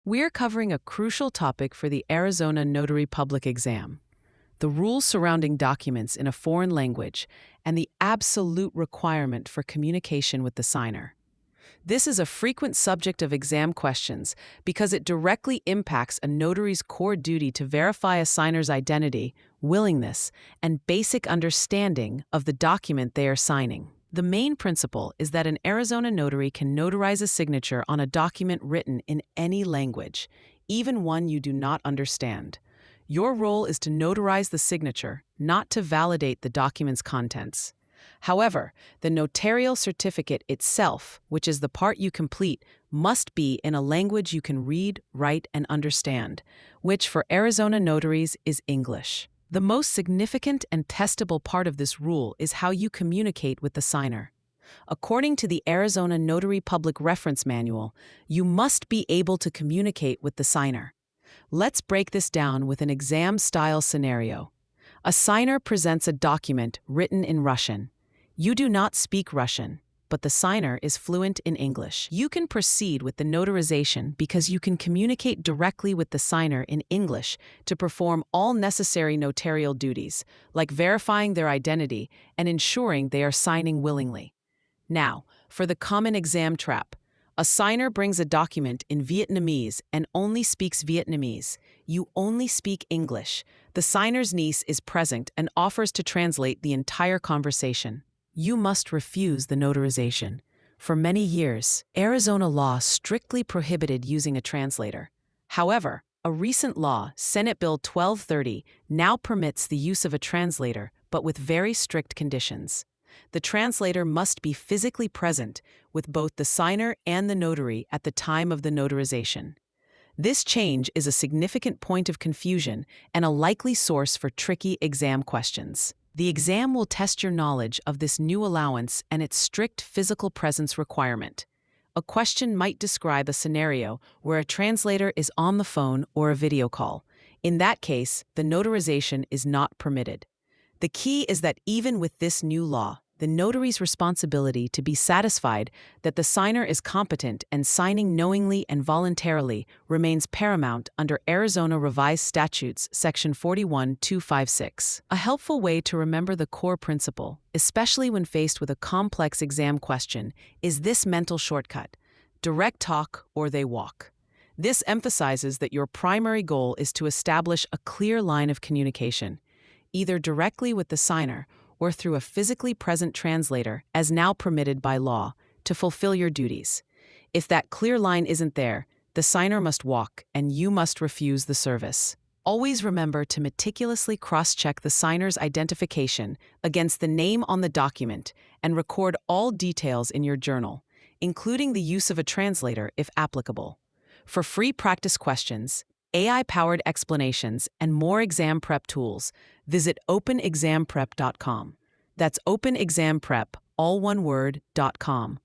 We're covering a crucial topic for the Arizona Notary Public Exam: the rules surrounding documents in a foreign language and the absolute requirement for communication with the signer. This is a frequent subject of exam questions because it directly impacts a notary's core duty to verify a signer's identity, willingness, and basic understanding of the document they are signing. The main principle is that an Arizona notary can notarize a signature on a document written in any language, even one you do not understand. Your role is to notarize the signature, not to validate the document's contents. However, the notarial certificate itself, which is the part you complete, must be in a language you can read, write, and understand, which for Arizona notaries is English. The most significant and testable part of this rule is how you communicate with the signer. According to the Arizona Notary Public Reference Manual, you must be able to communicate with the signer. Let's break this down with an exam-style scenario. A signer presents a document written in Russian. You do not speak Russian, but the signer is fluent in English. You can proceed with the notarization because you can communicate directly with the signer in English to perform all necessary notarial duties, like verifying their identity and ensuring they are signing willingly. Now, for the common exam trap. A signer brings a document in Vietnamese and only speaks Vietnamese. You only speak English. The signer's niece is present and offers to translate the entire conversation. You must refuse the notarization. For many years, Arizona law strictly prohibited using a translator. However, a recent law, Senate Bill 1230, now permits the use of a translator, but with very strict conditions. The translator must be physically present with both the signer and the notary at the time of the notarization. This change is a significant point of confusion and a likely source for tricky exam questions. The exam will test your knowledge of this new allowance and its strict physical presence requirement. A question might describe a scenario where a translator is on the phone or a video call. In that case, the notarization is not permitted. The key is that even with this new law, the notary's responsibility to be satisfied that the signer is competent and signing knowingly and voluntarily remains paramount under Arizona Revised Statutes Section 41256. A helpful way to remember the core principle, especially when faced with a complex exam question, is this mental shortcut: direct talk or they walk. This emphasizes that your primary goal is to establish a clear line of communication, either directly with the signer or through a physically present translator, as now permitted by law, to fulfill your duties. If that clear line isn't there, the signer must walk and you must refuse the service. Always remember to meticulously cross-check the signer's identification against the name on the document and record all details in your journal, including the use of a translator if applicable. For free practice questions, AI-powered explanations, and more exam prep tools, visit openexamprep.com. That's openexamprep, all one word, .com.